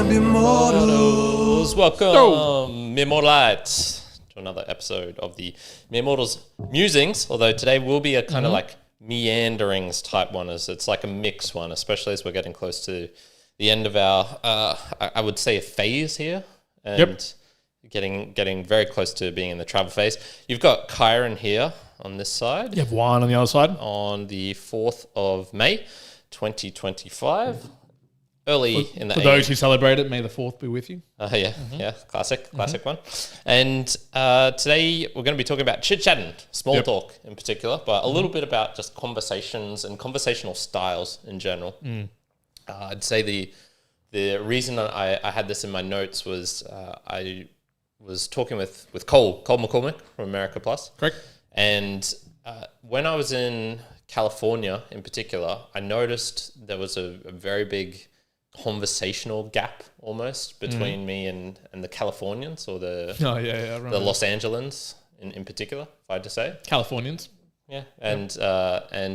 be mortals. Welcome, Mere Mortalites, to another episode of the Mere Mortals Musings. Although today will be a kind of like meanderings type one, as it's like a mixed one, especially as we're getting close to the end of our, I would say, a phase here, and getting very close to being in the travel phase. You've got Kyron here on this side. You have Juan on the other side. On the 4th of May, 2025. Early in the For those who celebrate it, may the 4th be with you. Classic one. And today we're going to be talking about chit-chatting, small talk in particular, but a little bit about just conversations and conversational styles in general. I'd say the reason I had this in my notes was I was talking with Cole McCormick from America Plus. Correct. And when I was in California in particular, I noticed there was a very big conversational gap almost between me and the Californians, or the Los Angeles in particular, if I had to say. Californians. Yeah. And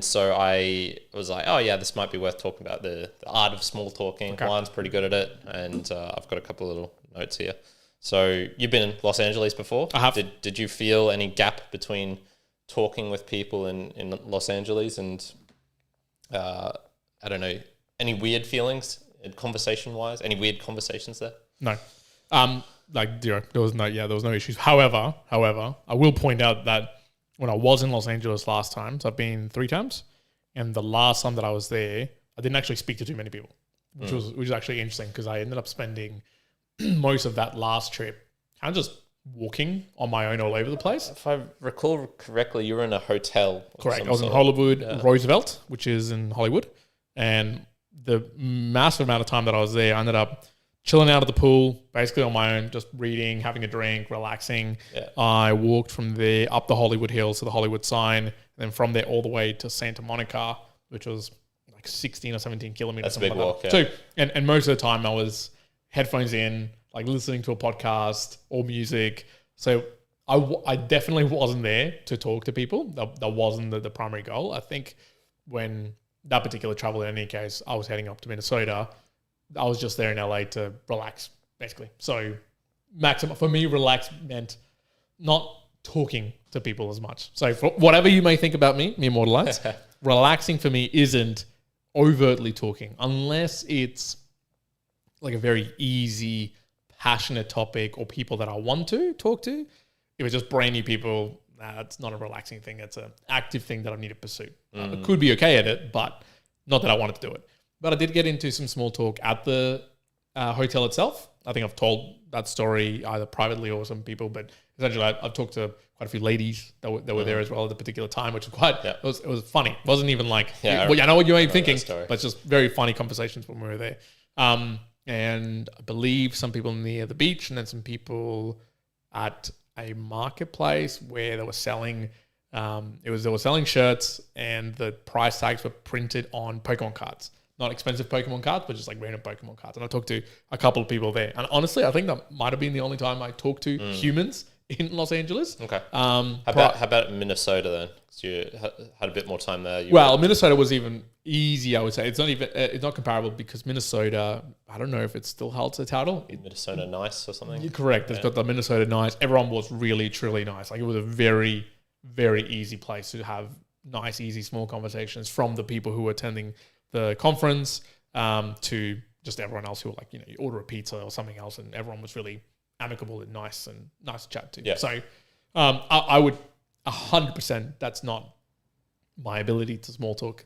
so I was like, oh yeah, this might be worth talking about, the art of small talking. Okay. Juan's pretty good at it, and I've got a couple of little notes here. So you've been in Los Angeles before? I have. Did you feel any gap between talking with people in Los Angeles and I don't know, any weird feelings conversation wise? Any weird conversations there? No. There was no issues. However, I will point out that when I was in Los Angeles last time, so I've been 3 times, and the last time that I was there, I didn't actually speak to too many people, which was actually interesting, because I ended up spending most of that last trip kind of just walking on my own all over the place. If I recall correctly, you were in a hotel. Correct. I was in Hollywood, Roosevelt, which is in Hollywood, and the massive amount of time that I was there, I ended up chilling out at the pool, basically on my own, just reading, having a drink, relaxing. Yeah. I walked from there up the Hollywood Hills to the Hollywood sign, and then from there all the way to Santa Monica, which was like 16 or 17 kilometers. That's a big walk, yeah. So, and most of the time I was headphones in, like listening to a podcast or music. So I definitely wasn't there to talk to people. That wasn't the primary goal. I think when that particular travel, in any case, I was heading up to Minnesota. I was just there in LA to relax, basically. So maximum for me, relax meant not talking to people as much. So for whatever you may think about me Immortalize, relaxing for me isn't overtly talking, unless it's like a very easy, passionate topic or people that I want to talk to. If it's just brand new people, it's not a relaxing thing. It's an active thing that I need to pursue. I could be okay at it, but not that I wanted to do it. But I did get into some small talk at the hotel itself. I think I've told that story either privately or some people, but essentially I've talked to quite a few ladies that were there as well at the particular time, which was quite, it was funny. It wasn't even like, I know what you may be thinking, but it's just very funny conversations when we were there. And I believe some people near the beach, and then some people at a marketplace where they were selling they were selling shirts, and the price tags were printed on Pokemon cards. Not expensive Pokemon cards, but just like random Pokemon cards. And I talked to a couple of people there. And honestly, I think that might have been the only time I talked to humans in Los Angeles. Okay. How about Minnesota then? Because you had a bit more time there. Minnesota was even easy, I would say. It's not comparable, because Minnesota, I don't know if it still holds the title. Minnesota Nice or something? You're correct. It's got the Minnesota Nice. Everyone was really, truly nice. Like, it was a very, very easy place to have nice, easy, small conversations from the people who were attending the conference to just everyone else who were like, you order a pizza or something else, and everyone was really amicable and nice to chat to. Yeah. So I would 100%, that's not my ability to small talk.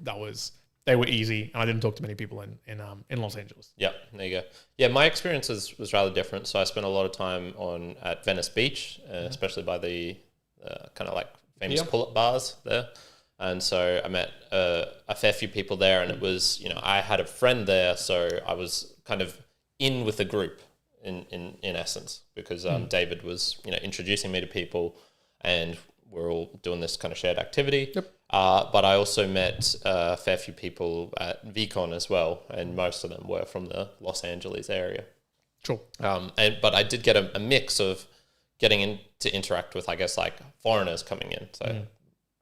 They were easy, and I didn't talk to many people in Los Angeles. Yeah, there you go. Yeah, my experience was rather different. So I spent a lot of time at Venice Beach, especially by the kind of like famous pull-up bars there. And so I met a fair few people there, and it was, I had a friend there, so I was kind of in with the group in essence, because David was, introducing me to people, and we're all doing this kind of shared activity. Yep. But I also met a fair few people at VCon as well, and most of them were from the Los Angeles area. Sure. But I did get a mix of getting in to interact with, I guess, like foreigners coming in. So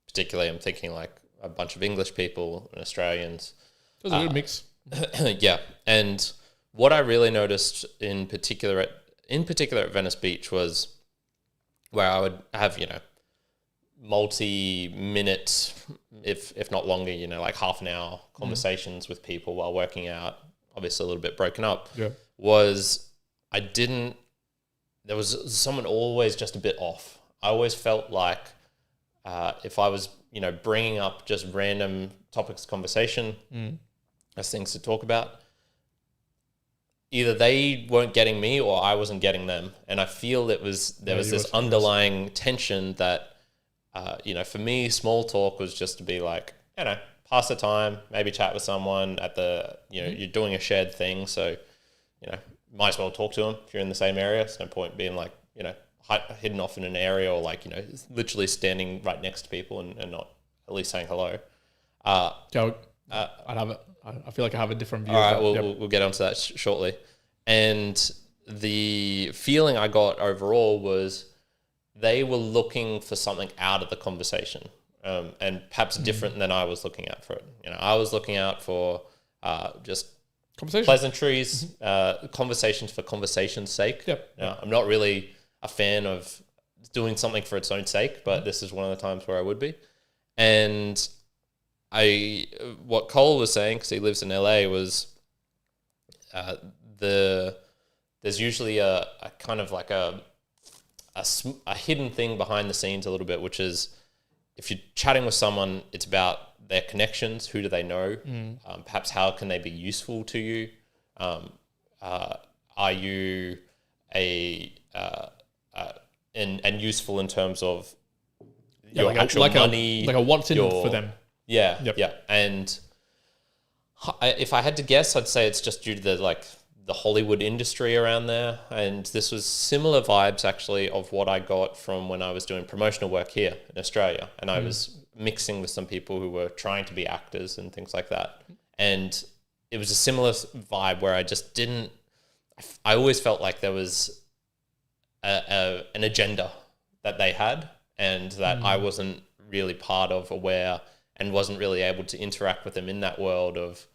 particularly I'm thinking like a bunch of English people and Australians. It was a good mix. Yeah. And what I really noticed in particular at Venice Beach was where I would have, multi-minute, if not longer, like half an hour conversations with people while working out, obviously a little bit broken up, was there was someone always just a bit off. I always felt like if I was, bringing up just random topics of conversation as things to talk about, either they weren't getting me or I wasn't getting them. And I feel there was this underlying tension that, for me, small talk was just to be like, pass the time, maybe chat with someone at the, you're doing a shared thing. So, might as well talk to them if you're in the same area. There's no point being like, hidden off in an area or like, literally standing right next to people and not at least saying hello. I feel like I have a different view. All right, we'll get onto that shortly. And the feeling I got overall was they were looking for something out of the conversation, and perhaps different than I was looking out for it. I was looking out for just pleasantries, conversations for conversation's sake. I'm not really a fan of doing something for its own sake, but this is one of the times where I would be. And what Cole was saying, because he lives in LA, was there's usually a kind of like a hidden thing behind the scenes a little bit, which is if you're chatting with someone, it's about their connections. Who do they know? Perhaps how can they be useful to you? Are you and useful in terms of your actual money, like a what's in it for them. Yeah. And if I had to guess, I'd say it's just due to the Hollywood industry around there. And this was similar vibes actually of what I got from when I was doing promotional work here in Australia. And I was mixing with some people who were trying to be actors and things like that. And it was a similar vibe where I always felt like there was an agenda that they had and that I wasn't really part of, aware, and wasn't really able to interact with them in that world of,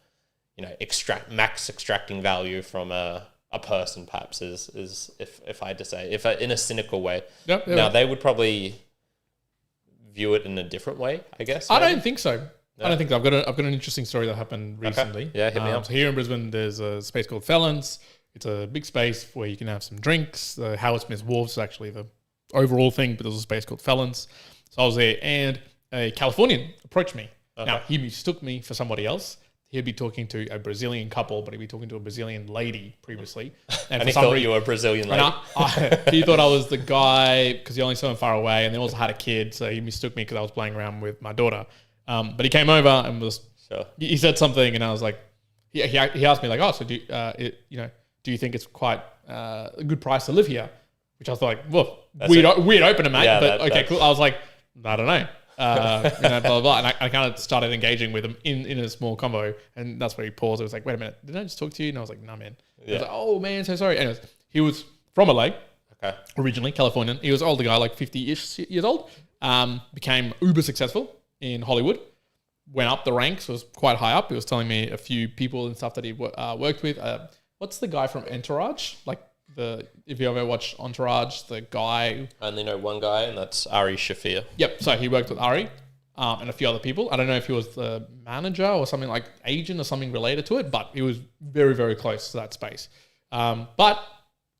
extracting value from a person, perhaps is if I had to say, in a cynical way. Now they would probably view it in a different way, I guess. I don't think so. No. I don't think so. I've got an interesting story that happened recently. Okay. Yeah, hit me up. So here in Brisbane, there's a space called Felons. It's a big space where you can have some drinks. The Howard Smith Wharves is actually the overall thing, but there's a space called Felons. So I was there, and a Californian approached me. Okay. Now, he mistook me for somebody else. He'd be talking to a Brazilian couple, but he'd be talking to a Brazilian lady previously. And he thought you were a Brazilian lady. He thought I was the guy because he only saw him far away, and they also had a kid, so he mistook me because I was playing around with my daughter. But he came over and he said something, and I was like, he asked me like, oh, so do you think it's quite a good price to live here? Which I was like, well, weird opener, mate. Yeah, but okay, cool. I was like, I don't know. Blah, blah, blah. And I kind of started engaging with him in a small convo. And that's where he paused. It was like, wait a minute, didn't I just talk to you? And I was like, nah, man. He was like, oh, man, so sorry. Anyways, he was from LA, originally, Californian. He was an older guy, like 50-ish years old. Became uber successful in Hollywood. Went up the ranks, was quite high up. He was telling me a few people and stuff that he worked with. What's the guy from Entourage? If you ever watch Entourage, the guy... I only know one guy, and that's Ari Shafir. Yep, so he worked with Ari and a few other people. I don't know if he was the manager or something like agent or something related to it, but he was very, very close to that space. But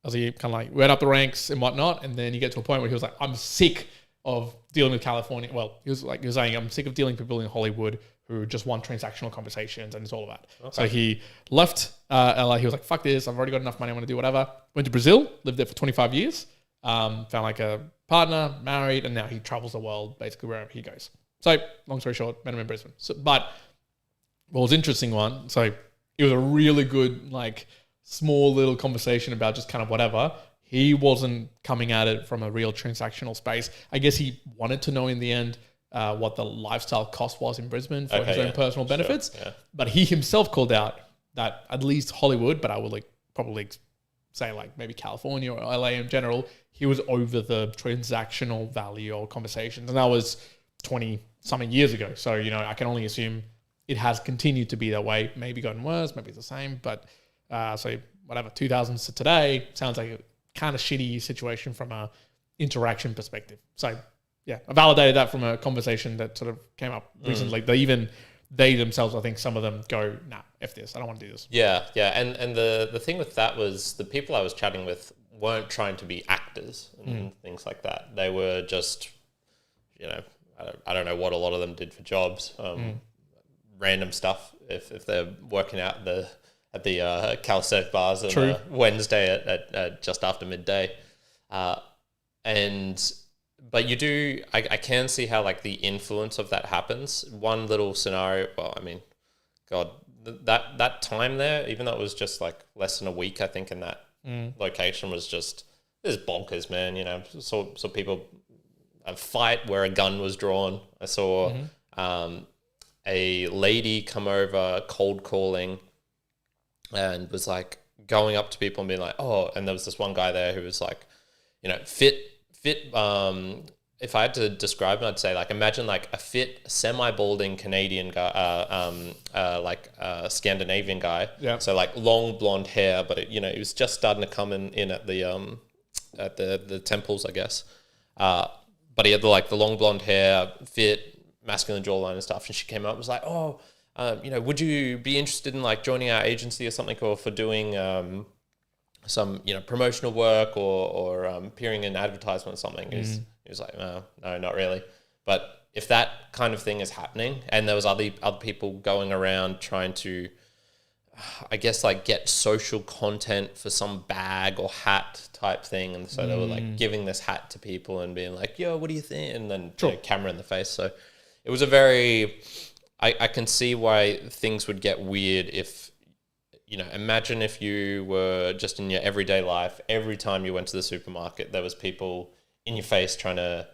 as he kind of like went up the ranks and whatnot, and then you get to a point where he was like, I'm sick of dealing with California. Well, he was saying, I'm sick of dealing with people in Hollywood who just want transactional conversations, and it's all about. Okay. So he left LA. He was like, fuck this. I've already got enough money. I want to do whatever. Went to Brazil, lived there for 25 years, found like a partner, married, and now he travels the world basically wherever he goes. So long story short, met him in Brisbane. But what was interesting one, so it was a really good, like small little conversation about just kind of whatever. He wasn't coming at it from a real transactional space. I guess he wanted to know in the end what the lifestyle cost was in Brisbane for his own personal benefits. Sure, yeah. But he himself called out that at least Hollywood, but I would probably say maybe California or LA in general, he was over the transactional value or conversations. And that was 20-something years ago. So, I can only assume it has continued to be that way. Maybe gotten worse, maybe it's the same. But So whatever, 2000s to today sounds like a kind of shitty situation from a interaction perspective. So yeah, I validated that from a conversation that sort of came up recently. They themselves, I think some of them go, nah, F this, I don't want to do this. Yeah. And the thing with that was the people I was chatting with weren't trying to be actors and things like that. They were just, I don't know what a lot of them did for jobs, random stuff. If they're working out at the calisthenic bars on a Wednesday at just after midday, but you do, I can see how like the influence of that happens. One little scenario, well, I mean, God, that time there, even though it was just like less than a week, I think in that location was just, it was bonkers, man. Saw people, a fight where a gun was drawn. I saw a lady come over cold calling and was like going up to people and being like, oh, and there was this one guy there who was like, fit, if I had to describe him, I'd say like, imagine like a fit semi-balding Canadian guy, like a Scandinavian guy. Yeah. So like long blonde hair, but it was just starting to come in at the temples, I guess. But he had the long blonde hair, fit, masculine jawline and stuff. And she came up and was like, oh, would you be interested in like joining our agency or something, or for doing some promotional work or appearing in advertisement or something? He was like, no, not really. But if that kind of thing is happening, and there was other people going around trying to, I guess, like get social content for some bag or hat type thing, and so they were like giving this hat to people and being like, yo, what do you think? And then camera in the face. So it was a very, I can see why things would get weird if, imagine if you were just in your everyday life, every time you went to the supermarket, there was people in your face trying to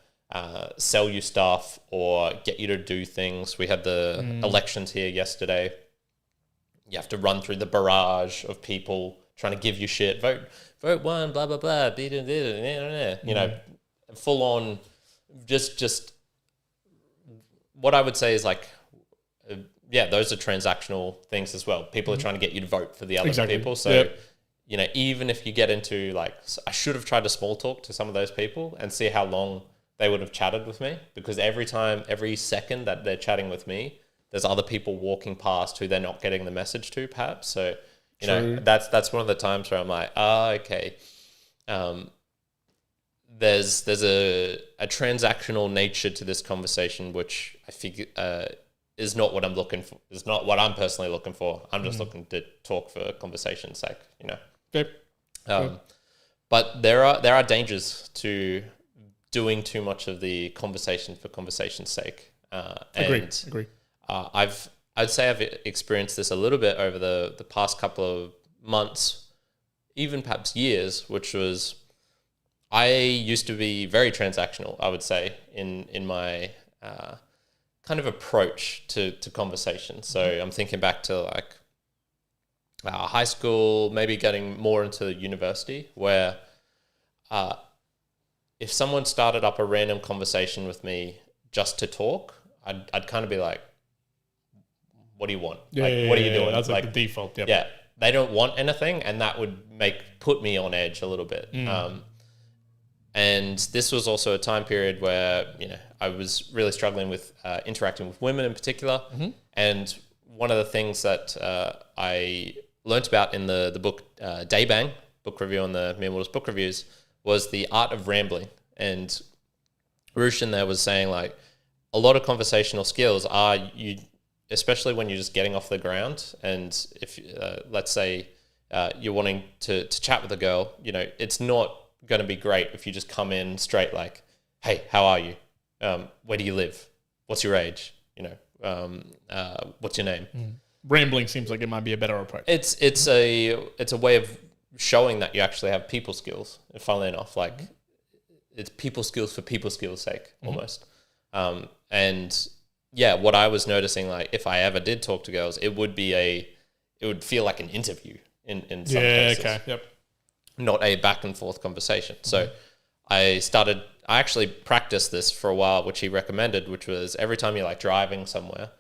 sell you stuff or get you to do things. We had the elections here yesterday. You have to run through the barrage of people trying to give you shit. Vote one, blah, blah, blah. Full on, just what I would say is like, those are transactional things as well. People are trying to get you to vote for the other people. So, even if you get into like, I should have tried to small talk to some of those people and see how long they would have chatted with me, because every second that they're chatting with me, there's other people walking past who they're not getting the message to, perhaps. So, that's one of the times where I'm like, okay. There's a transactional nature to this conversation, which I figure is not what I'm looking for. Is not what I'm personally looking for. I'm just looking to talk for conversation's sake, Yep. But there are dangers to doing too much of the conversation for conversation's sake. Agree. I'd say I've experienced this a little bit over the past couple of months, even perhaps years, which was, I used to be very transactional, I would say, in my kind of approach to conversation. So I'm thinking back to like high school, maybe getting more into university, where if someone started up a random conversation with me just to talk, I'd kind of be like, what do you want? What are you doing? That's like the default. Yep. Yeah. They don't want anything, and that would put me on edge a little bit. And this was also a time period where, I was really struggling with interacting with women in particular. And one of the things that I learnt about in the book Day Bang, book review on the Mere Mortals book reviews, was the art of rambling. And Roosh in there was saying like, a lot of conversational skills are you, especially when you're just getting off the ground. And if let's say you're wanting to chat with a girl, it's not going to be great if you just come in straight like, hey, how are you? Where do you live? What's your age? What's your name? Rambling seems like it might be a better approach. It's a way of showing that you actually have people skills. And funnily enough, like it's people skills for people skills' sake almost. And yeah, what I was noticing, like if I ever did talk to girls, it would feel like an interview in some cases. Okay, yep. Not a back and forth conversation. So I actually practiced this for a while, which he recommended, which was every time you're like driving somewhere,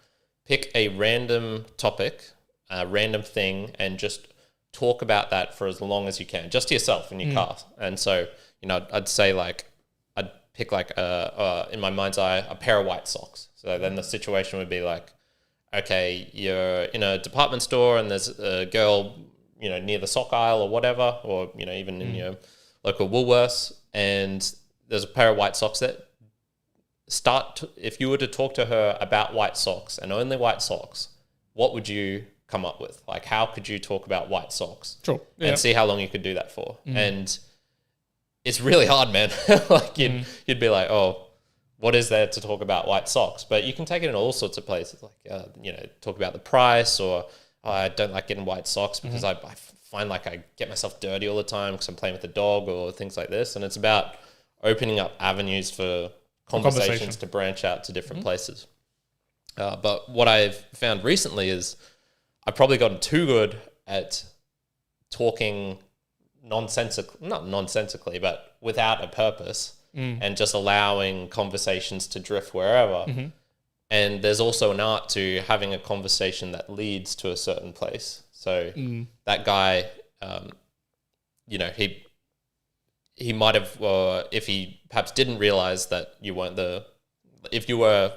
pick a random topic, a random thing, and just talk about that for as long as you can, just to yourself in your car. And so, I'd say like, I'd pick like in my mind's eye, a pair of white socks. So then the situation would be like, okay, you're in a department store and there's a girl, near the sock aisle or whatever, or, even in your local Woolworths, and there's a pair of white socks that if you were to talk to her about white socks and only white socks, what would you come up with? Like, how could you talk about white socks? Sure. Yeah. And see how long you could do that for. And it's really hard, man. Like you'd be like, oh, what is there to talk about white socks? But you can take it in all sorts of places, like, talk about the price, or I don't like getting white socks because I find like I get myself dirty all the time because I'm playing with the dog or things like this. And it's about opening up avenues for conversations to branch out to different places. But what I've found recently is I've probably gotten too good at talking not nonsensically, but without a purpose, and just allowing conversations to drift wherever. And there's also an art to having a conversation that leads to a certain place. So that guy, he might have, if he perhaps didn't realize that you weren't if you were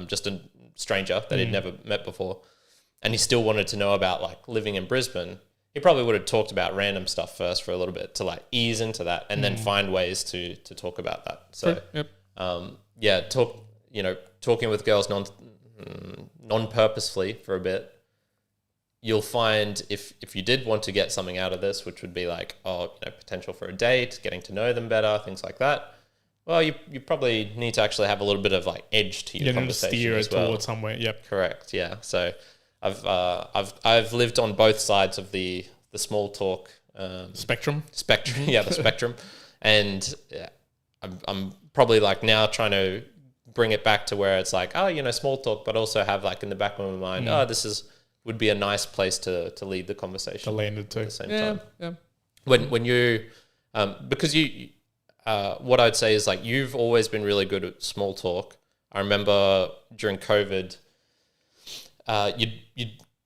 just a stranger that he'd never met before, and he still wanted to know about like living in Brisbane, he probably would have talked about random stuff first for a little bit to like ease into that, and then find ways to talk about that. So, talking with girls non-purposefully for a bit, you'll find if you did want to get something out of this, which would be like, potential for a date, getting to know them better, things like that. Well, you probably need to actually have a little bit of like edge to your conversation steer as it well. towards somewhere. Yep. Correct. Yeah. So I've lived on both sides of the small talk Spectrum. Yeah, the spectrum, and I'm probably like now trying to bring it back to where it's like, small talk, but also have like in the back of my mind, this would be a nice place to lead the conversation. To land it to. At the same time. Yeah. When you, because you, what I'd say is like, you've always been really good at small talk. I remember during COVID, you'd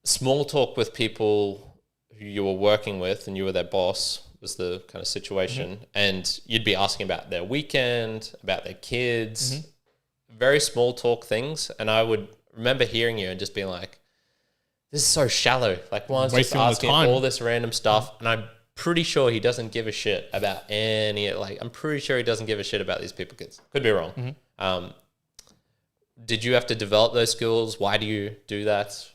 small talk with people who you were working with and you were their boss, was the kind of situation. And you'd be asking about their weekend, about their kids, very small talk things. And I would remember hearing you and just being like, this is so shallow. Like, one's just asking all this random stuff. And I'm pretty sure he doesn't give a shit about I'm pretty sure he doesn't give a shit about these people kids. Could be wrong. Did you have to develop those skills? Why do you do that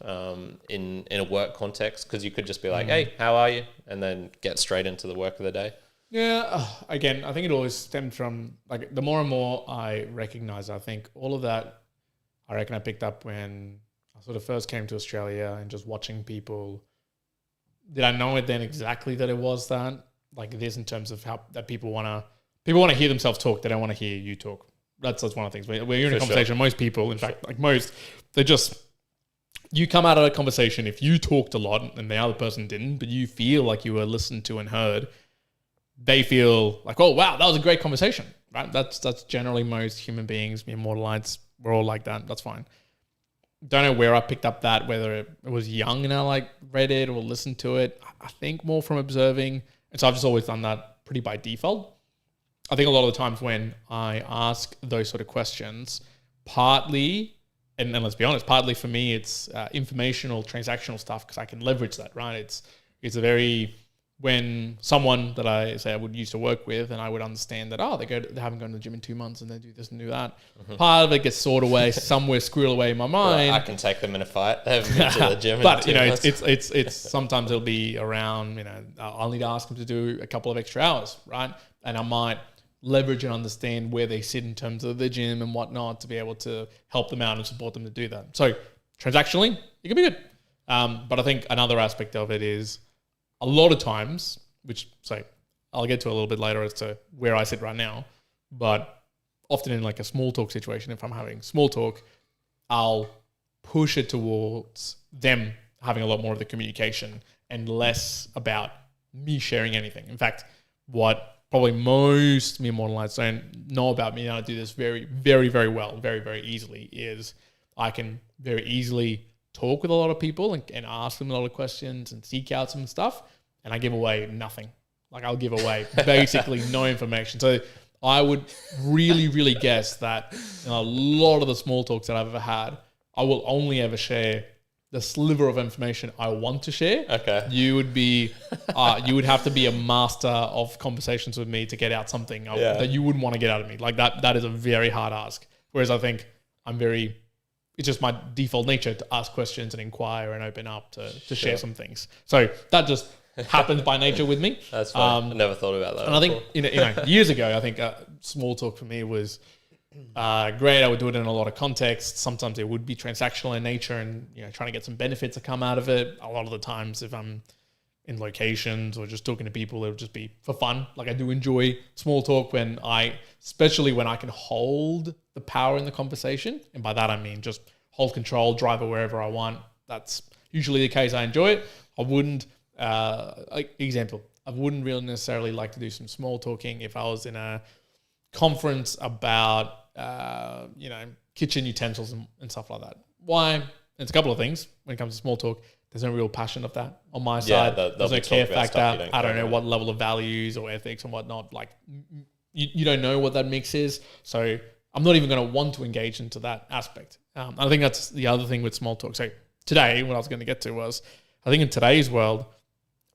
in a work context? Because you could just be like, hey, how are you? And then get straight into the work of the day. Yeah. Again, I think it always stemmed from like the more and more I recognize, I think all of that, I reckon I picked up when I sort of first came to Australia and just watching people. Did I know it then exactly that it was that like this in terms of how that people want to hear themselves talk. They don't want to hear you talk. That's one of the things. When you're in a conversation, most people, in fact, like most, you come out of a conversation, if you talked a lot and the other person didn't, but you feel like you were listened to and heard, they feel like, oh, wow, that was a great conversation, right? That's generally most human beings, me and Mortalites, we're all like that. That's fine. Don't know where I picked up that, whether it was young and I like read it or listened to it. I think more from observing. And so I've just always done that pretty by default. I think a lot of the times when I ask those sort of questions, partly, and let's be honest, partly for me, it's informational, transactional stuff because I can leverage that, right? It's a very, when someone that I say I would used to work with and I would understand that, they haven't gone to the gym in 2 months and they do this and do that. Part of it gets stored away somewhere, squirreled away in my mind. Well, I can take them in a fight. They haven't been to the gym but, in 2 months. it's sometimes it'll be around, I'll need to ask them to do a couple of extra hours, right? And I might leverage and understand where they sit in terms of the gym and whatnot to be able to help them out and support them to do that. So transactionally, it can be good. But I think another aspect of it is a lot of times, which I'll get to a little bit later as to where I sit right now, but often in like a small talk situation, if I'm having small talk, I'll push it towards them having a lot more of the communication and less about me sharing anything. In fact, what probably most me Mortalites don't know about me, and I do this very, very, very well, very, very easily, is I can very easily talk with a lot of people and ask them a lot of questions and seek out some stuff. and I give away nothing. Like I'll give away basically no information. So I would really, really guess that in a lot of the small talks that I've ever had, I will only ever share the sliver of information I want to share. Okay. You would have to be a master of conversations with me to get out something that you wouldn't want to get out of me. Like that is a very hard ask. Whereas I think it's just my default nature to ask questions and inquire and open up to share some things. So that just happens by nature with me. That's fine. I never thought about that. And I think, years ago, I think small talk for me was great. I would do it in a lot of contexts. Sometimes it would be transactional in nature and, trying to get some benefits that come out of it. A lot of the times if I'm in locations or just talking to people, it would just be for fun. Like I do enjoy small talk especially when I can hold the power in the conversation. And by that, I mean just hold control, drive it wherever I want. That's usually the case. I enjoy it. I wouldn't, example, I wouldn't really necessarily like to do some small talking if I was in a conference about, kitchen utensils and stuff like that. Why? It's a couple of things when it comes to small talk. There's no real passion of that on my side. There's no care factor. I don't know what level of values or ethics and whatnot. Like you don't know what that mix is. So I'm not even going to want to engage into that aspect. I think that's the other thing with small talk. So today, what I was going to get to was, I think in today's world,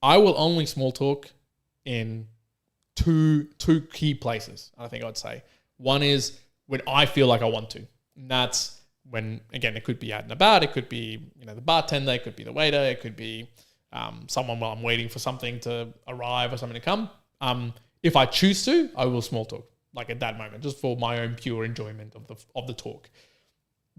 I will only small talk in two key places. I think I'd say one is when I feel like I want to, and that's when, again, it could be out and about. It could be, the bartender. It could be the waiter. It could be someone while I'm waiting for something to arrive or something to come. If I choose to, I will small talk like at that moment, just for my own pure enjoyment of the talk.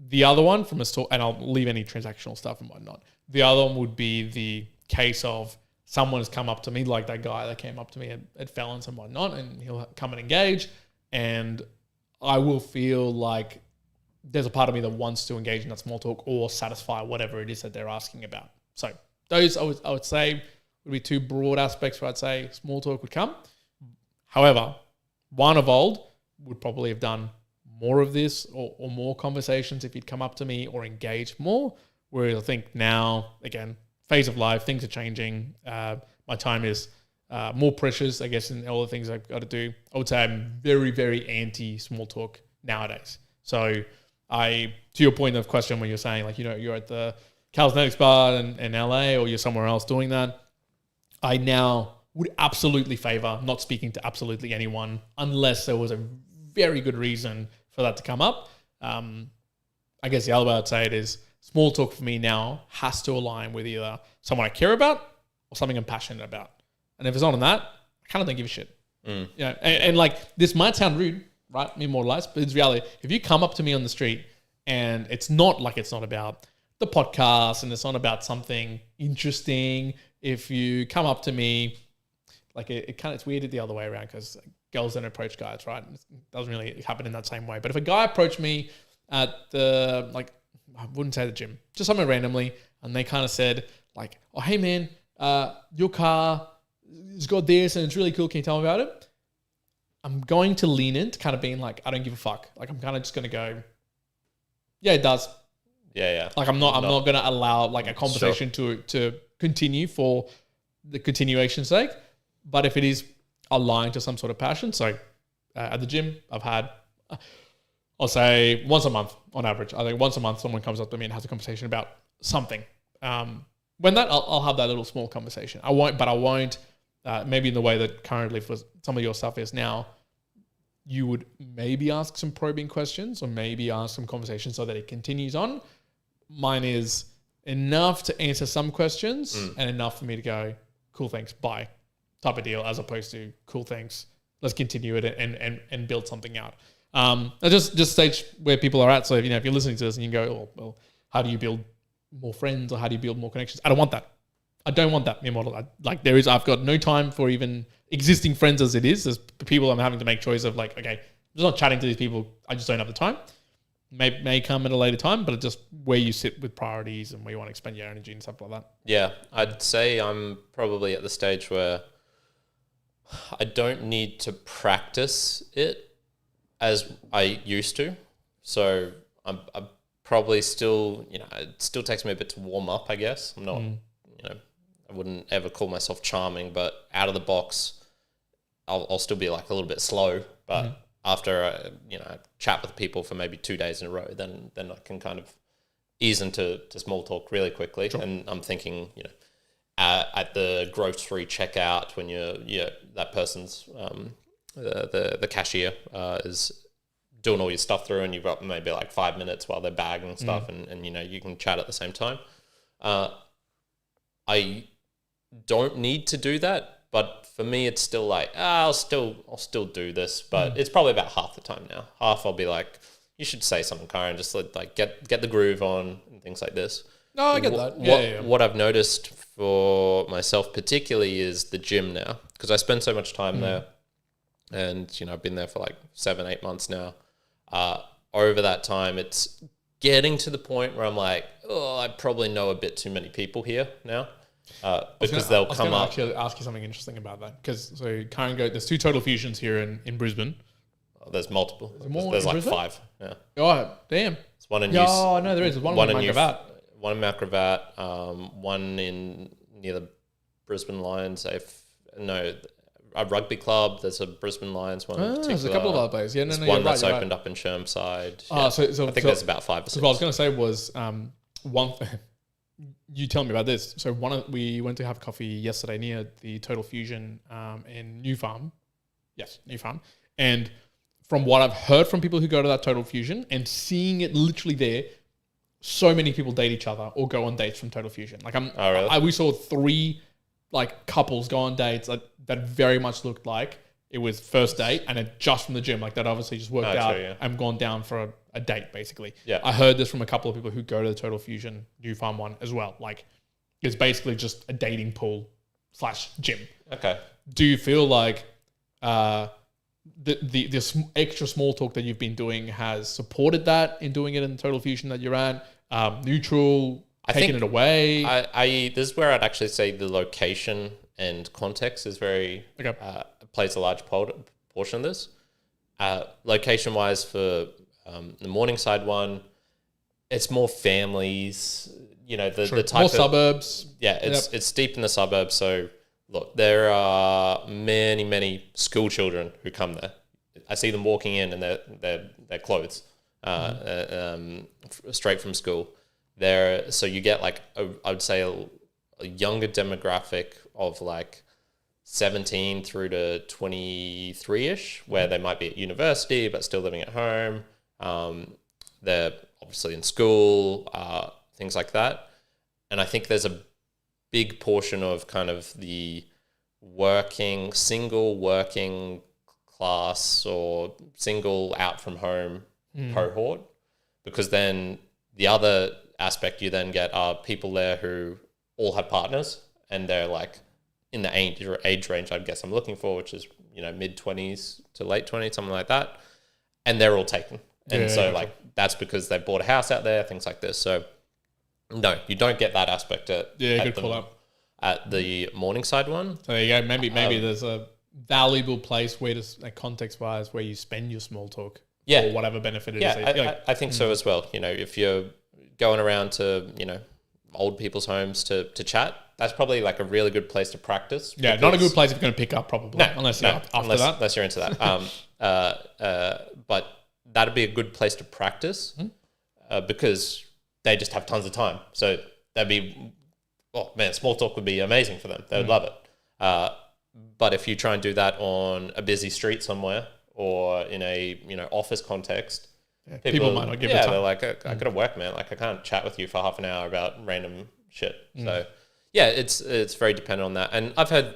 The other one from a talk, and I'll leave any transactional stuff and whatnot. The other one would be the case of someone has come up to me, like that guy that came up to me at Felons and whatnot, and he'll come and engage, and I will feel like there's a part of me that wants to engage in that small talk or satisfy whatever it is that they're asking about. So those I would say would be two broad aspects where I'd say small talk would come. However, one of old would probably have done more of this or more conversations if he'd come up to me or engaged more. Whereas I think now, again, phase of life, things are changing. My time is more precious, I guess, in all the things I've got to do. I would say I'm very, very anti small talk nowadays. So to your point of question when you're saying like, you're at the Calisthenics bar in LA or you're somewhere else doing that, I now would absolutely favor not speaking to absolutely anyone unless there was a very good reason for that to come up. I guess the other way I'd say it is small talk for me now has to align with either someone I care about or something I'm passionate about. And if it's not on that, I kind of don't give a shit. And like this might sound rude, right? Me more or less, but it's reality. If you come up to me on the street and it's not about the podcast and it's not about something interesting, if you come up to me, like it's weird the other way around because girls don't approach guys, right? It doesn't really happen in that same way. But if a guy approached me at I wouldn't say the gym, just somewhere randomly, and they kind of said like, oh, hey man, your car has got this and it's really cool. Can you tell me about it? I'm going to lean into kind of being like, I don't give a fuck. Like I'm kind of just going to go, yeah, it does. Yeah. Like I'm not going to allow like a conversation to continue for the continuation's sake. But if it is aligned to some sort of passion, so at the gym, I've had, I'll say once a month on average. I think once a month someone comes up to me and has a conversation about something. When I'll have that little small conversation. I won't, maybe in the way that currently for some of your stuff is now, you would maybe ask some probing questions or maybe ask some conversations so that it continues on. Mine is enough to answer some questions and enough for me to go, cool, thanks, bye, type of deal, as opposed to cool, thanks, let's continue it and build something out. Just stage where people are at. So if you're listening to this and you go, oh, well, how do you build more friends or how do you build more connections? I don't want that. I don't want that model. I've got no time for even existing friends as it is. There's people I'm having to make choice of like, okay, I'm just not chatting to these people. I just don't have the time. May come at a later time, but it's just where you sit with priorities and where you want to expend your energy and stuff like that. Yeah, I'd say I'm probably at the stage where I don't need to practice it as I used to. So I'm probably still, it still takes me a bit to warm up, I guess. I'm not, I wouldn't ever call myself charming, but out of the box, I'll still be like a little bit slow. But after I chat with people for maybe 2 days in a row, then I can kind of ease into small talk really quickly. Sure. And I'm thinking, at the grocery checkout when that person's the cashier is doing all your stuff through, and you've got maybe like 5 minutes while they're bagging stuff, and you can chat at the same time. I don't need to do that, but for me, it's still like I'll still do this, but it's probably about half the time now. Half I'll be like, you should say something, Karen, just like get the groove on and things like this. No, I get that. What I've noticed for myself particularly is the gym now, because I spend so much time there, and I've been there for like 7-8 months now. Over that time, it's getting to the point where I'm like, I probably know a bit too many people here now, because they'll come up. Actually ask you something interesting about that, because Karen there's 2 Total Fusions here in Brisbane. There's multiple. There's like Brisbane? 5. Yeah. Oh, damn. It's one in no, there is. There's one in Mount Gravatt. One in Mount Gravatt, one near the Brisbane Lions. A rugby club. There's a Brisbane Lions one. There's a couple of other places. Yeah, there's one that's opened up in Chermside. Yeah. So I think there's about 5 or 6. What I was going to say was one. You tell me about this. So we went to have coffee yesterday near the Total Fusion in New Farm. Yes, New Farm. And from what I've heard from people who go to that Total Fusion and seeing it literally there, so many people date each other or go on dates from Total Fusion. Like really? We saw 3 like couples go on dates that very much looked like it was first date, and it just from the gym. Like that obviously just worked out and gone down for a date basically. Yeah. I heard this from a couple of people who go to the Total Fusion New Farm one as well. Like it's basically just a dating pool / gym. Okay. Do you feel like this extra small talk that you've been doing has supported that in doing it in the Total Fusion that you're at? Neutral, taking it away? This is where I'd actually say the location and context is very plays a large portion of this. Location wise, for the Morningside one, it's more families. The type more of suburbs. Yeah, it's deep in the suburbs. So look, there are many school children who come there. I see them walking in, and their clothes. Straight from school. So you get like I would say a younger demographic of like 17 through to 23-ish, where they might be at university but still living at home. They're obviously in school, things like that. And I think there's a big portion of kind of the single working class or single out from home cohort. Because then the other aspect you then get are people there who all have partners, and they're like in the age range I guess I'm looking for, which is mid-20s to late 20s, something like that, and they're all taken. And that's because they bought a house out there, things like this. So no, you don't get that aspect at the Morningside one. So there you go. Maybe there's a valuable place where context-wise where you spend your small talk. Yeah. Or whatever benefit it is. Yeah, I think so as well. If you're going around to, old people's homes to chat, that's probably like a really good place to practice. Yeah, not a good place if you're going to pick up probably. Unless you're into that. But that'd be a good place to practice because they just have tons of time. So that'd be, small talk would be amazing for them. They would love it. But if you try and do that on a busy street somewhere, or in a office context, people might not give it time. They're like, I gotta work, man. Like I can't chat with you for half an hour about random shit. So yeah, it's very dependent on that. And I've heard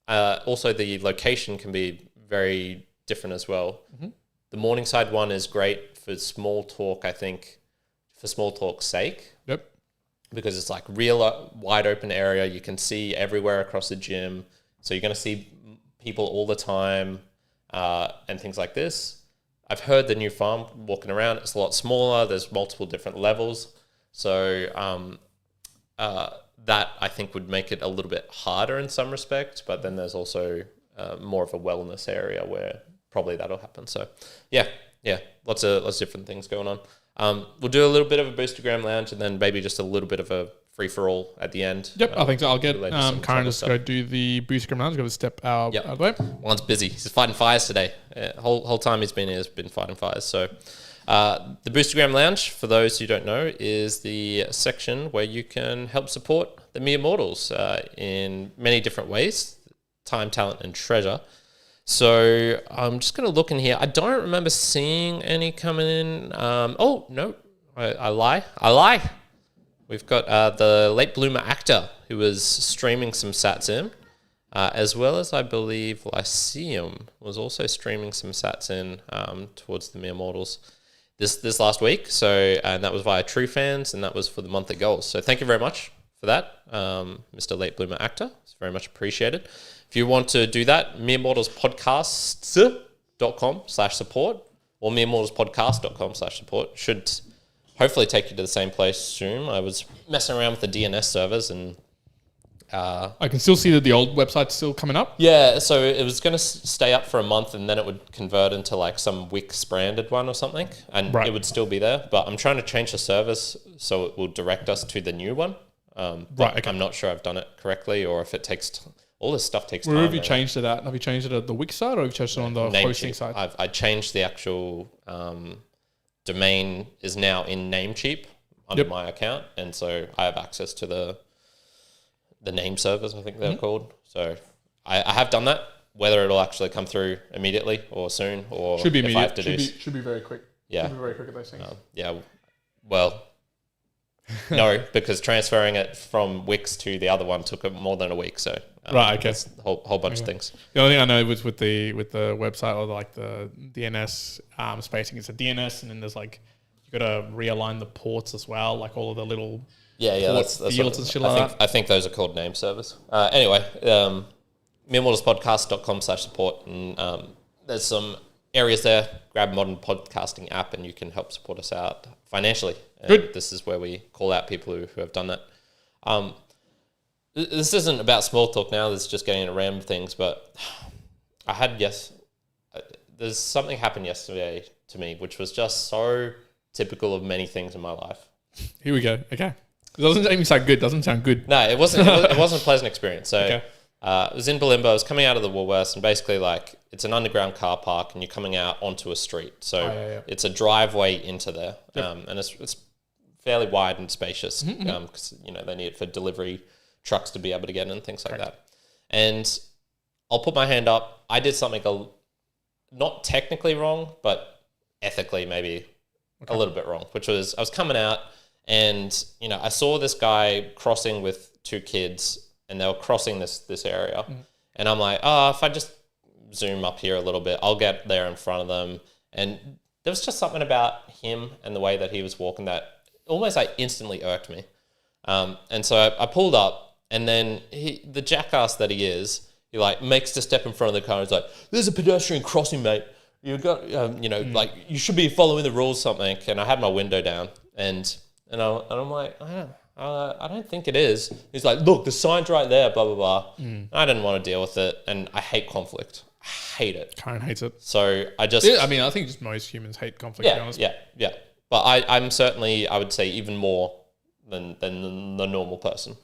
also the location can be very different as well. The Morningside one is great for small talk, I think, for small talk's sake. Yep. Because it's like real wide open area. You can see everywhere across the gym. So you're going to see people all the time. And things like this. I've heard the New Farm walking around, it's a lot smaller. There's multiple different levels. So that I think would make it a little bit harder in some respects. But then there's also more of a wellness area where probably that'll happen. So yeah, lots of different things going on. We'll do a little bit of a Boostagram Lounge and then maybe just a little bit of a free for all at the end. Yep, I think so. I'll get some Karen trouble just to go do the Boostagram Lounge. Go to step out of the way. Juan's busy. He's fighting fires today. Whole time he's been here, he's been fighting fires. So the Boostagram Lounge, for those who don't know, is the section where you can help support the mere mortals in many different ways: time, talent, and treasure. So I'm just going to look in here. I don't remember seeing any coming in. Oh, no, I lie. We've got the late bloomer actor who was streaming some sats in, as well as I believe Lyceum was also streaming some sats in towards the mere mortals this last week. So, and that was via True Fans, and that was for the monthly goals. So thank you very much for that, Mr. Late Bloomer Actor. It's very much appreciated. If you want to do that, meremortalspodcasts.com/support or meremortalspodcast.com/support should hopefully take you to the same place soon. I was messing around with the DNS servers and... I can still see that the old website's still coming up. Yeah, so it was going to stay up for a month and then it would convert into like some Wix branded one or something, and it would still be there. But I'm trying to change the service so it will direct us to the new one. Okay. I'm not sure I've done it correctly, or if it takes... all this stuff takes time. Where have you changed it at? Have you changed it at the Wix side, or have you changed it on the hosting side? I changed the actual domain is now in Namecheap under my account, and so I have access to the name servers, I think they're called. So I have done that. Whether it'll actually come through immediately or soon, or should be if immediate. I have to should be very quick. Yeah, should be very quick at those things. Well, no, because transferring it from Wix to the other one took more than a week. So right, okay, a whole bunch of things. The only thing I know was with the website, or like the DNS spacing. It's a DNS, and then there's like you got to realign the ports as well, like all of the little that's fields and shit like that. I think those are called name servers. Anyway, meremortalspodcast.com/support, and there's some areas there. Grab a modern podcasting app, and you can help support us out financially. Good. This is where we call out people who have done that. This isn't about small talk now. This is just getting into random things. But there's something happened yesterday to me, which was just so typical of many things in my life. Here we go. Okay. It doesn't even sound good. Doesn't sound good. No, it wasn't. It wasn't a pleasant experience. So okay. It was in Balimba. I was coming out of the Woolworths, and basically like it's an underground car park, and you're coming out onto a street. So it's a driveway into there, and it's fairly wide and spacious because they need it for delivery trucks to be able to get in and things like that. And I'll put my hand up. I did something not technically wrong, but ethically maybe a little bit wrong, which was I was coming out and, I saw this guy crossing with two kids and they were crossing this area. And I'm like, if I just zoom up here a little bit, I'll get there in front of them. And there was just something about him and the way that he was walking that almost like instantly irked me. And so I pulled up, and then the jackass that he is, he like makes the step in front of the car and he's like, "There's a pedestrian crossing, mate. You got, like you should be following the rules, something." And I had my window down, and I'm like, I don't think it is. He's like, "Look, the sign's right there, blah, blah, blah." I didn't want to deal with it, and I hate conflict. I hate it. Karen hates it. So I just... I mean, I think just most humans hate conflict, to be honest. Yeah. But I'm certainly, I would say, even more than the normal person.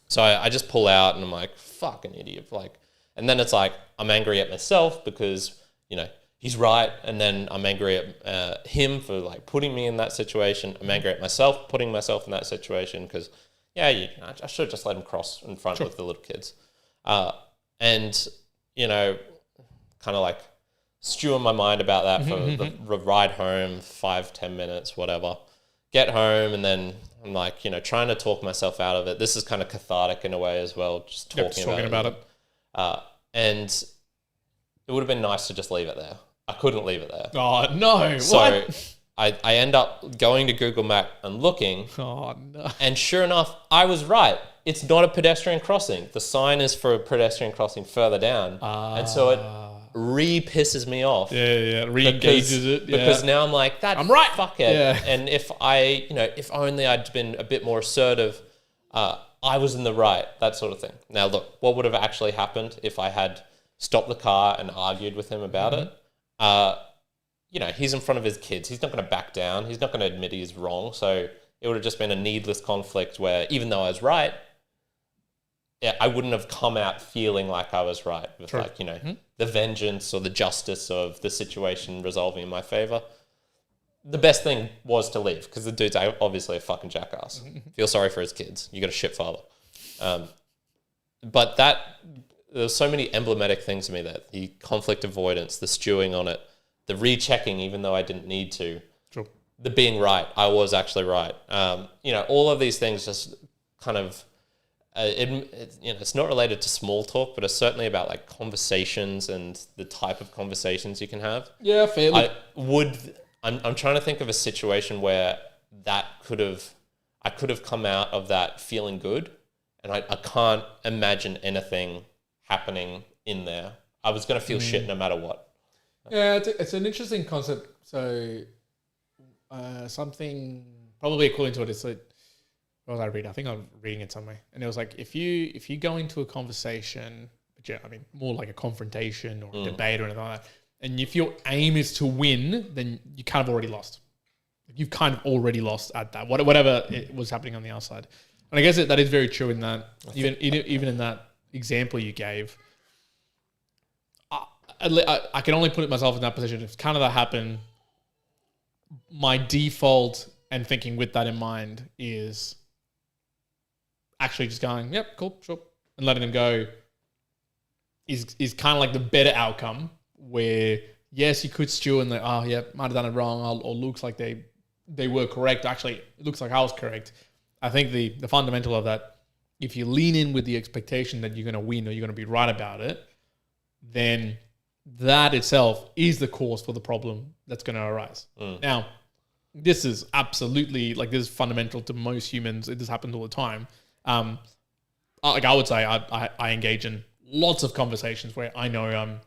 So I just pull out, and I'm like, fucking idiot. And then it's like, I'm angry at myself because, he's right. And then I'm angry at him for like putting me in that situation. I'm angry at myself, putting myself in that situation because, I should have just let him cross in front with the little kids. And, kind of like stew in my mind about that for the ride home, 5-10 minutes, whatever. Get home, and then I'm like, trying to talk myself out of it. This is kind of cathartic in a way as well, just talking about it. And it would have been nice to just leave it there. I couldn't leave it there. Oh, no. So what? I end up going to Google Map and looking. Oh, no. And sure enough, I was right. It's not a pedestrian crossing. The sign is for a pedestrian crossing further down. And so it pisses me off. Yeah. Re-engages it. Yeah. Because now I'm like, I'm right. Fuck it. Yeah. And if if only I'd been a bit more assertive, I was in the right, that sort of thing. Now, look, what would have actually happened if I had stopped the car and argued with him about it? He's in front of his kids. He's not going to back down. He's not going to admit he's wrong. So it would have just been a needless conflict where even though I was right, I wouldn't have come out feeling like I was right with the vengeance or the justice of the situation resolving in my favor. The best thing was to leave because the dude's obviously a fucking jackass. Feel sorry for his kids. You got a shit father. But there's so many emblematic things to me that the conflict avoidance, the stewing on it, the rechecking even though I didn't need to, the being right, I was actually right. All of these things just kind of, it's not related to small talk, but it's certainly about like conversations and the type of conversations you can have. Yeah, fairly. I'm trying to think of a situation where I could have come out of that feeling good, and I can't imagine anything happening in there. I was going to feel shit no matter what. Yeah, it's an interesting concept. So something probably equivalent to it is like, what was I reading? I think I'm reading it somewhere, and it was like if you go into a conversation, more like a confrontation or a debate or anything like that, and if your aim is to win, then you kind of already lost. You've kind of already lost at that, whatever it was happening on the outside. And I guess that is very true in that, even in that example you gave. I can only put myself in that position. If kind of that happened, my default and thinking with that in mind is actually just going, yep, cool, sure, and letting them go is kind of like the better outcome. Where yes, you could stew and like, oh yeah, might have done it wrong, or looks like they were correct. Actually, it looks like I was correct. I think the fundamental of that, if you lean in with the expectation that you're going to win or you're going to be right about it, then that itself is the cause for the problem that's going to arise. Now, this is absolutely this is fundamental to most humans. This happens all the time. Like I would say, I engage in lots of conversations where I know I'm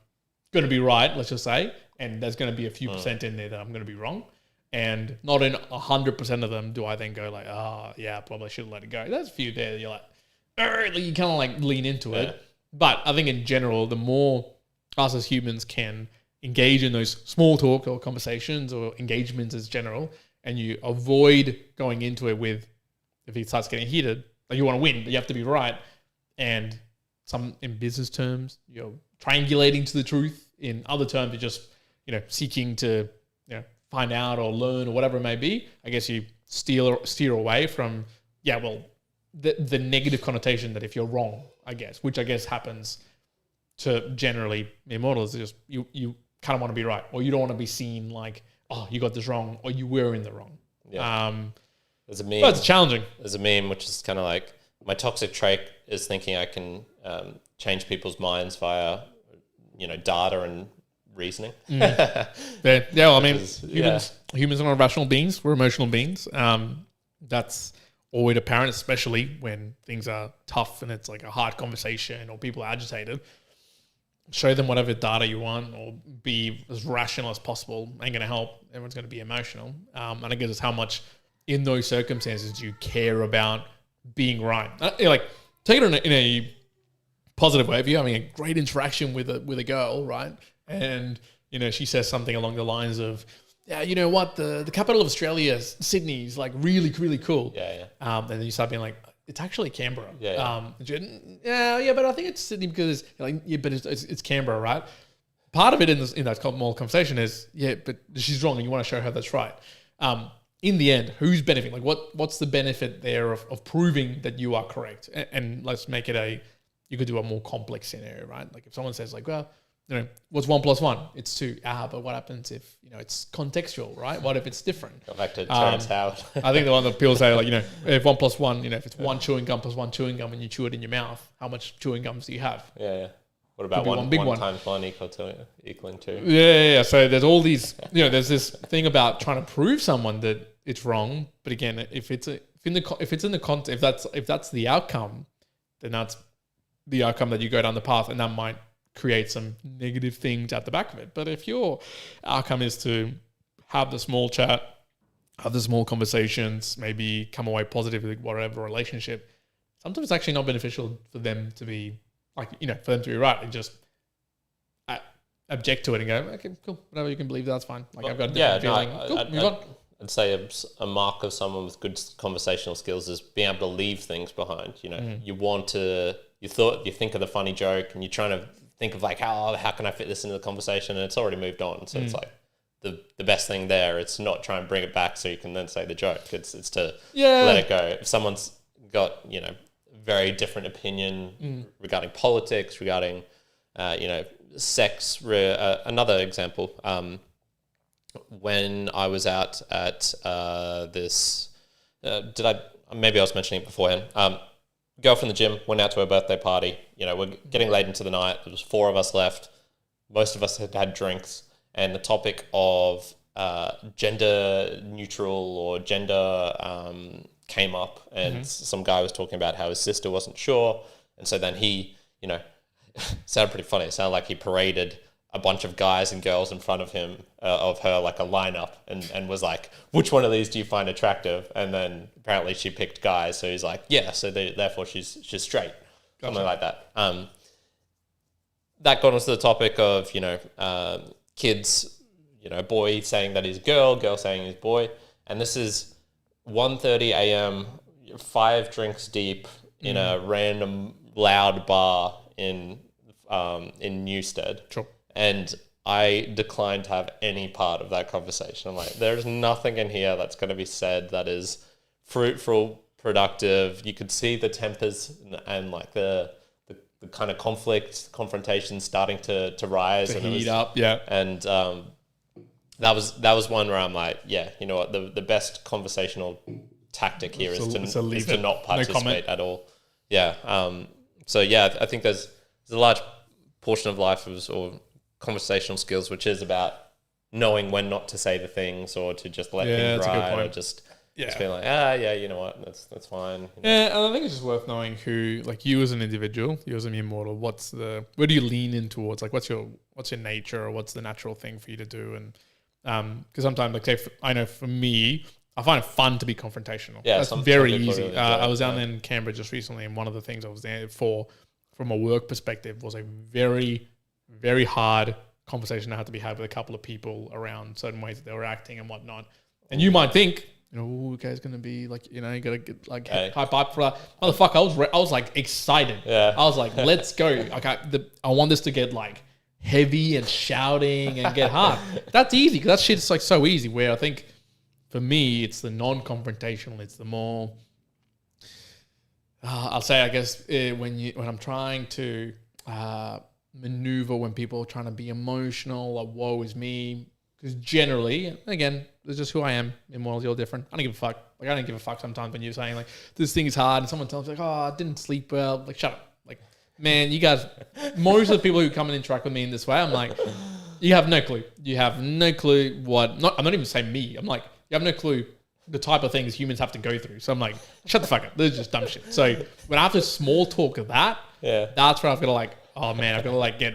going to be right, let's just say, and there's going to be a few percent in there that I'm going to be wrong, and not in 100% of them do I then go like, yeah, probably should let it go. There's a few there that you're like you kind of like lean into it. But I think in general, the more us as humans can engage in those small talk or conversations or engagements as general, and you avoid going into it with, if it starts getting heated, like you want to win, but you have to be right, and some in business terms, you're triangulating to the truth. In other terms, you're just, seeking to, find out or learn or whatever it may be. I guess you steer away from, the negative connotation that if you're wrong, I guess, which I guess happens to generally immortals, is just you kind of want to be right, or you don't want to be seen like, oh, you got this wrong, or you were in the wrong. Yeah. There's a meme. But it's challenging. There's a meme which is kind of like, my toxic trait is thinking I can change people's minds via, data and reasoning. Humans are not rational beings. We're emotional beings. That's always apparent, especially when things are tough and it's like a hard conversation or people are agitated. Show them whatever data you want, or be as rational as possible. Ain't going to help. Everyone's going to be emotional. And I guess it's how much in those circumstances you care about being right. Take it in a positive way. If you're having a great interaction with a girl, right? And, she says something along the lines of, yeah, you know what? The capital of Australia, Sydney, is like really, really cool. Yeah. And then you start being like, it's actually Canberra. Yeah. But I think it's Sydney because it's Canberra, right? Part of it in that small conversation is, but she's wrong and you want to show her that's right. In the end, who's benefiting? Like what's the benefit there of proving that you are correct? And let's make it you could do a more complex scenario, right? Like if someone says like, well, what's 1 + 1? It's 2. But what happens if, it's contextual, right? What if it's different? Go back to Terrence Howard. I think the one that people say, like, if 1 + 1, if it's one chewing gum plus one chewing gum and you chew it in your mouth, how much chewing gums do you have? Yeah. What about one times 1 equaling 2? Yeah. So there's all these, there's this thing about trying to prove someone that it's wrong. But again, if that's the outcome, then that's the outcome that you go down the path, and that might create some negative things at the back of it. But if your outcome is to have the small chat, have the small conversations, maybe come away positive with whatever relationship, sometimes it's actually not beneficial for them to be for them to be right and just object to it and go, okay, cool, whatever you can believe, that's fine. I've got a different feeling. Move on. I'd say a mark of someone with good conversational skills is being able to leave things behind. You know, you think of the funny joke and you're trying to think of like, how can I fit this into the conversation? And it's already moved on. So it's like the best thing there. It's not try and bring it back so you can then say the joke. It's to let it go. If someone's got, you know, very different opinion regarding politics, regarding, you know, sex. Another example, when I was out at this, maybe I was mentioning it beforehand. Girl from the gym went out to her birthday party. You know, we're getting late into the night. There was 4 of us left. Most of us had had drinks, and the topic of gender neutral or gender came up, and some guy was talking about how his sister wasn't sure, and so then he, you know, sounded pretty funny. It sounded like he paraded a bunch of guys and girls in front of him, of her, like a lineup, and was like, which one of these do you find attractive? And then apparently she picked guys, so he's like, yeah, so therefore she's straight. Gotcha. Something like that. That got onto the topic of, you know, kids, you know, boy saying that he's girl saying he's boy, and this is 1:30 a.m., 5 drinks deep in a random loud bar in Newstead. Sure. And I declined to have any part of that conversation. I'm like, there's nothing in here that's going to be said that is fruitful, productive. You could see the tempers and like the kind of confrontation starting to rise. To heat up, yeah. And that was one where I'm like, yeah, you know what, the best conversational tactic here is to not participate at all. Yeah. So yeah, I think there's a large portion of life or conversational skills, which is about knowing when not to say the things or to just let things ride, or just being like, yeah, you know what, that's fine. You know? Yeah, and I think it's just worth knowing who, like you as an individual, you as an immortal, where do you lean in towards? Like, what's your nature, or what's the natural thing for you to do? And because sometimes, like, say, I know for me, I find it fun to be confrontational. Yeah, that's very easy. Really I was down in Canberra just recently, and one of the things I was there for, from a work perspective, was a very, very hard conversation I had to be had with a couple of people around certain ways that they were acting and whatnot. And you might think, you know, guy's going to be like, you know, you got to get like hype up for that. Motherfucker, I was like excited. Yeah. I was like, let's go. Like I want this to get like heavy and shouting and get hard. That's easy, because that shit's like so easy, where I think for me, it's the non-confrontational. It's the more, I'll say, I guess, when I'm trying to maneuver, when people are trying to be emotional, like, woe is me. Because generally, again, it's just who I am. Immortals, you're different. I don't give a fuck. Like, I don't give a fuck sometimes when you're saying, like, this thing is hard, and someone tells me, like, oh, I didn't sleep well. Like, shut up. Like, man, you guys, most of the people who come and interact with me in this way, I'm like, you have no clue. You have no clue I'm not even saying me. I'm like, you have no clue the type of things humans have to go through. So I'm like, shut the fuck up. This is just dumb shit. So when I have to small talk of that, that's where I've got to like, oh man, I've got to like get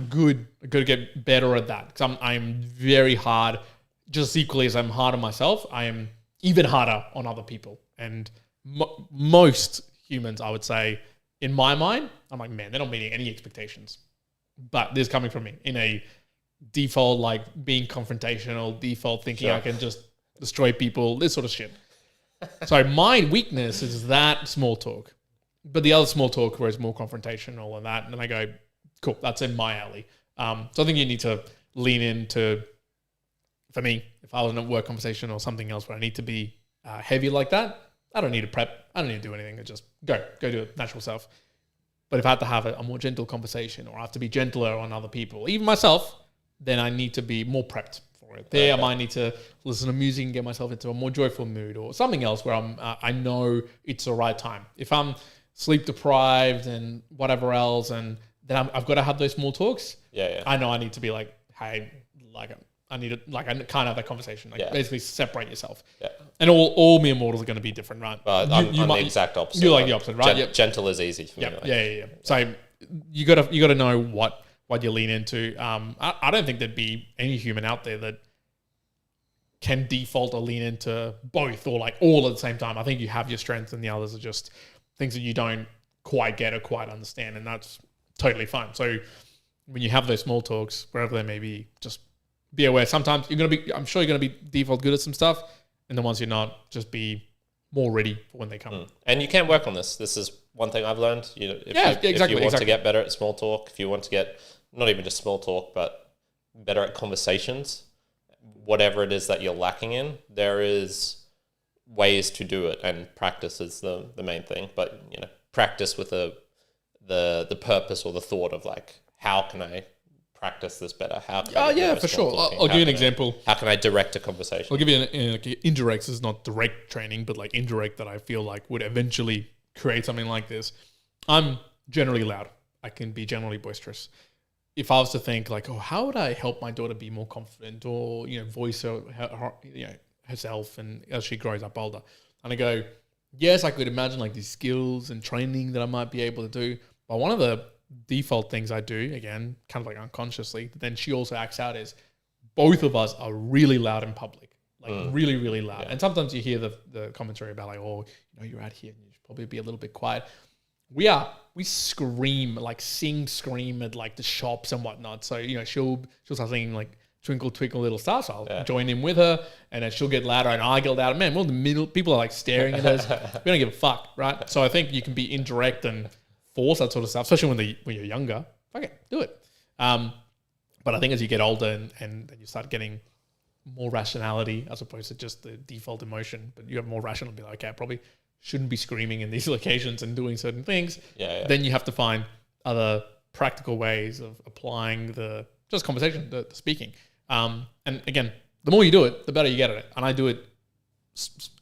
good to get better at that. Because I'm very hard, just equally as I'm hard on myself, I am even harder on other people. And most humans, I would say, in my mind, I'm like, man, they're not meeting any expectations. But this is coming from me in a default, like being confrontational, default thinking I can just destroy people, this sort of shit. So my weakness is that small talk. But the other small talk where it's more confrontational and that, and then I go, cool, that's in my alley. So I think you need to lean into, for me, if I was in a work conversation or something else where I need to be heavy like that, I don't need to prep. I don't need to do anything. I just go do it, natural self. But if I have to have a more gentle conversation, or I have to be gentler on other people, even myself, then I need to be more prepped for it. There, I might need to listen to music and get myself into a more joyful mood, or something else where I know it's the right time. If I'm sleep deprived and whatever else, and then I've got to have those small talks. I know I need to be like, hey, like I need to, like, I can't have that conversation. Like, basically separate yourself. And all mere mortals are going to be different, right? I'm the exact opposite. You're like the opposite, right? Gentle is easy for me. Yeah. So you got to know what you lean into. I don't think there'd be any human out there that can default or lean into both, or like all at the same time. I think you have your strengths, and the others are just things that you don't quite get or quite understand, and that's totally fine. So when you have those small talks, wherever they may be, just be aware. Sometimes I'm sure you're gonna be default good at some stuff, and the ones you're not, just be more ready for when they come. And you can work on this. This is one thing I've learned. If you want to get better at small talk, if you want to get not even just small talk, but better at conversations, whatever it is that you're lacking in, there is ways to do it, and practice is the main thing. But practice with the purpose or the thought of like, how can I practice this better? How can I for sure. I'll give you an example. How can I direct a conversation? I'll give you an indirect. This is not direct training, but like indirect that I feel like would eventually create something like this. I'm generally loud. I can be generally boisterous. If I was to think like, how would I help my daughter be more confident, or voice herself, and as she grows up older, and I go, yes, I could imagine like these skills and training that I might be able to do. But one of the default things I do, again, kind of like unconsciously, but then she also acts out, is both of us are really loud in public, like really, really loud. Yeah. And sometimes you hear the commentary about like, you're out here and you should probably be a little bit quiet. We scream, like scream at like the shops and whatnot. So, she'll start singing like Twinkle, Twinkle, Little Star. So I'll join in with her, and then she'll get louder and I get louder. Man, the middle, people are like staring at us. We don't give a fuck, right? So I think you can be indirect and force that sort of stuff, especially when you're younger. Fuck it, do it. But I think as you get older and you start getting more rationality as opposed to just the default emotion, but you have more rational, be like, okay, I probably shouldn't be screaming in these locations and doing certain things. Then you have to find other practical ways of applying the just conversation, the speaking. And again, the more you do it, the better you get at it. And I do it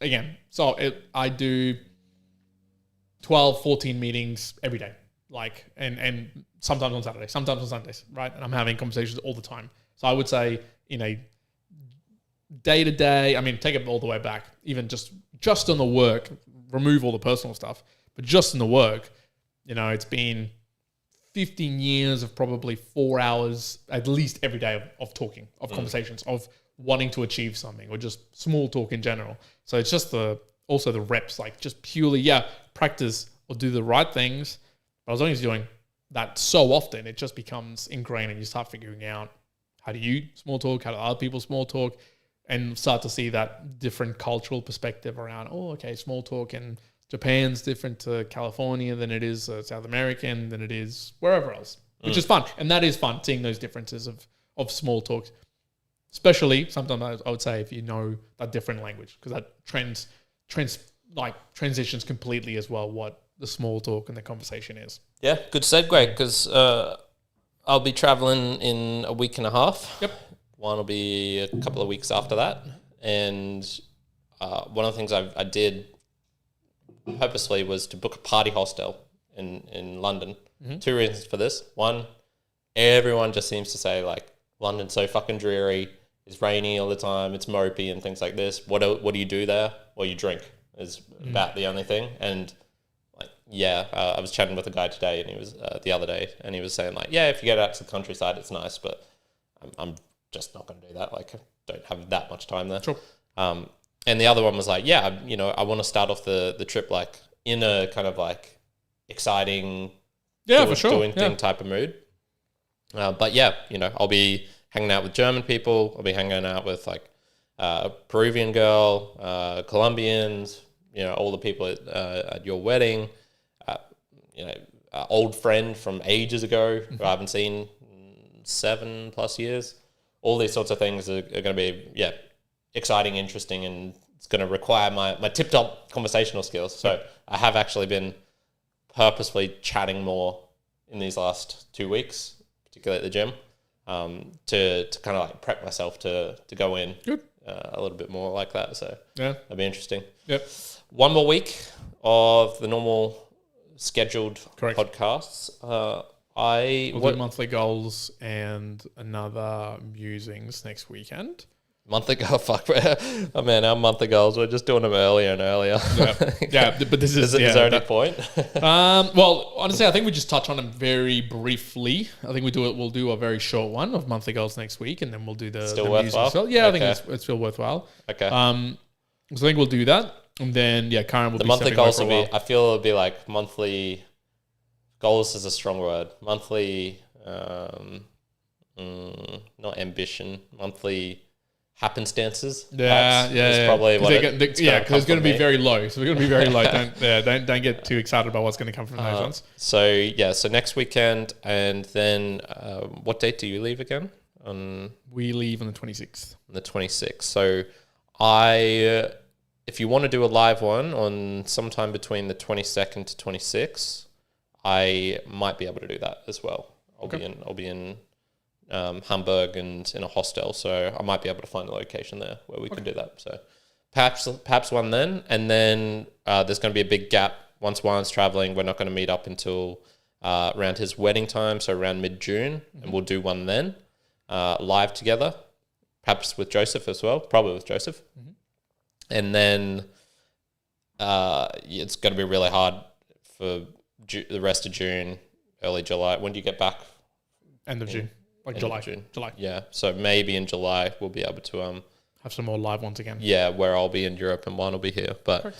again. So I do 12, 14 meetings every day, like, and sometimes on Saturday, sometimes on Sundays, right? And I'm having conversations all the time. So I would say in a day to day, I mean, take it all the way back, even just on the work, remove all the personal stuff, but just in the work, it's been 15 years of probably 4 hours at least every day of talking, of conversations, of wanting to achieve something, or just small talk in general. So it's just also the reps, like just purely, practice or do the right things. But as long as you're doing that so often, it just becomes ingrained, and you start figuring out how do you small talk, how do other people small talk, and start to see that different cultural perspective around, small talk in Japan's different to California than it is South American, than it is wherever else, which is fun. And that is fun, seeing those differences of small talk, especially sometimes I would say if you know that different language, because that transitions completely as well what the small talk and the conversation is. Yeah, good segue, because I'll be traveling in a week and a half. Yep. One will be a couple of weeks after that. And one of the things I did purposely was to book a party hostel in London. Mm-hmm. 2 reasons for this. One, everyone just seems to say like, London's so fucking dreary, it's rainy all the time, it's mopey and things like this. What do you do there? Well, you drink is about the only thing. And like, I was chatting with a guy today, and he was the other day, and he was saying like, if you get out to the countryside, it's nice, but I'm just not going to do that. Like, I don't have that much time there. Sure. And the other one was like, I want to start off the trip like in a kind of like exciting, doing thing type of mood. But I'll be hanging out with German people. I'll be hanging out with like a Peruvian girl, Colombians, all the people at your wedding, old friend from ages ago who I haven't seen 7+ years. All these sorts of things are going to be, exciting, interesting, and it's going to require my tip-top conversational skills. So I have actually been purposefully chatting more in these last 2 weeks, particularly at the gym, to kind of like prep myself to go in a little bit more like that. So that'll be interesting. Yep. 1 more week of the normal scheduled podcasts. We'll do monthly goals and another musings next weekend. Monthly goal, fuck. Oh man, our monthly goals, we're just doing them earlier and earlier. But this is there any point? Well, honestly, I think we just touch on them very briefly. I think we'll do a very short one of monthly goals next week, and then we'll do the worthwhile. Well. Yeah, okay. I think it's still worthwhile. Okay. So I think we'll do that, and then Karen will. The monthly goals will be. I feel it'll be like monthly. Goals is a strong word. Monthly. not ambition, monthly happenstances. Yeah, Is probably what because it's going to be very low. So we're going to be very low. Don't get too excited about what's going to come from those ones. So next weekend, and then what date do you leave again? We leave on the 26th. On the 26th. So if you want to do a live one on sometime between the 22nd to 26th, I might be able to do that as well. I'll be in Hamburg and in a hostel, so I might be able to find a location there where we can do that. So perhaps one then, and then there's going to be a big gap once Juan's traveling. We're not going to meet up until around his wedding time, so around mid-June, and we'll do one then live together, perhaps with Joseph as well, probably with Joseph. And then it's going to be really hard for the rest of June, early July. When do you get back? End of June. Like July. July. Yeah. So maybe in July we'll be able to have some more live ones again. Yeah, where I'll be in Europe and Juan will be here. But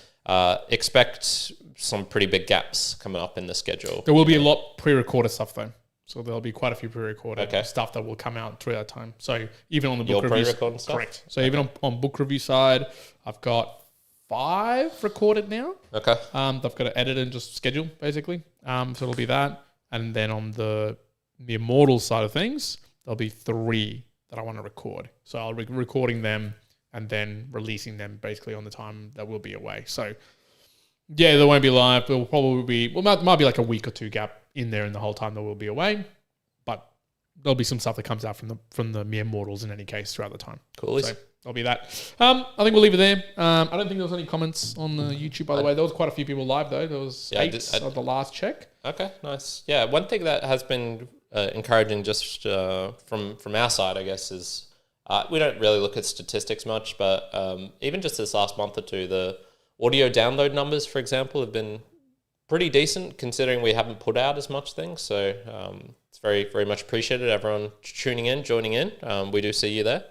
expect some pretty big gaps coming up in the schedule. There will be a lot pre-recorded stuff though. So there'll be quite a few pre-recorded stuff that will come out through that time. So even on the book review, correct. So even on book review side, I've got 5 recorded now. Okay. I've got to edit and just schedule basically. So it'll be that, and then on the Immortal side of things, there'll be 3 that I want to record. So I'll be recording them and then releasing them basically on the time that we'll be away. So yeah, they won't be live. There'll probably be might be like a week or 2 gap in there in the whole time that we'll be away, but there'll be some stuff that comes out from the mere mortals in any case throughout the time. Cool. So that'll be that. I think we'll leave it there. I don't think there was any comments on the YouTube, by the way. There was quite a few people live though. There was 8 at the last check. Okay, nice. Yeah, one thing that has been encouraging just from our side, I guess, is we don't really look at statistics much, but even just this last month or two, the audio download numbers, for example, have been pretty decent considering we haven't put out as much things. So it's very, very much appreciated. Everyone tuning in, joining in. We do see you there.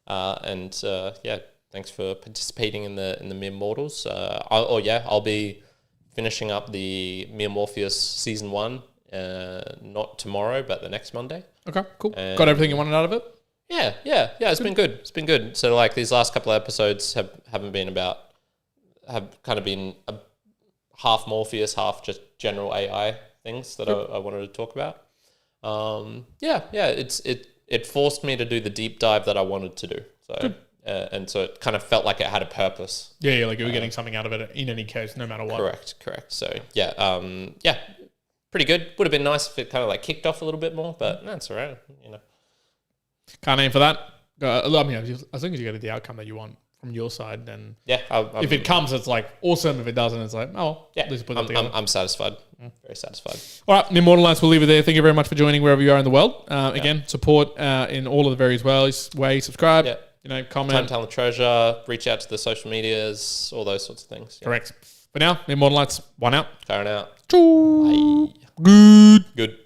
And thanks for participating in the Mere Mortals. I'll be finishing up the Mere Morpheus season 1, not tomorrow, but the next Monday. Okay, cool. Got everything you wanted out of it? Yeah. It's been good. It's been good. So like these last couple of episodes have kind of been half Morpheus, half just general AI things that I wanted to talk about. It forced me to do the deep dive that I wanted to do. So and so it kind of felt like it had a purpose. Yeah, like you were getting something out of it in any case, no matter what. Correct. So pretty good. Would have been nice if it kind of like kicked off a little bit more, but that's all right. Can't aim for that. As long as you get the outcome that you want from your side, then if it comes, it's like awesome. If it doesn't, it's like, let's put that together. I'm satisfied. Very satisfied. All right, Immortalites, we'll leave it there. Thank you very much for joining wherever you are in the world. Again, support in all of the various ways. Subscribe, comment. Time, talent, treasure. Reach out to the social medias, all those sorts of things. Correct. For now, Immortalites, one out. Karen out. Choo. Bye. Good.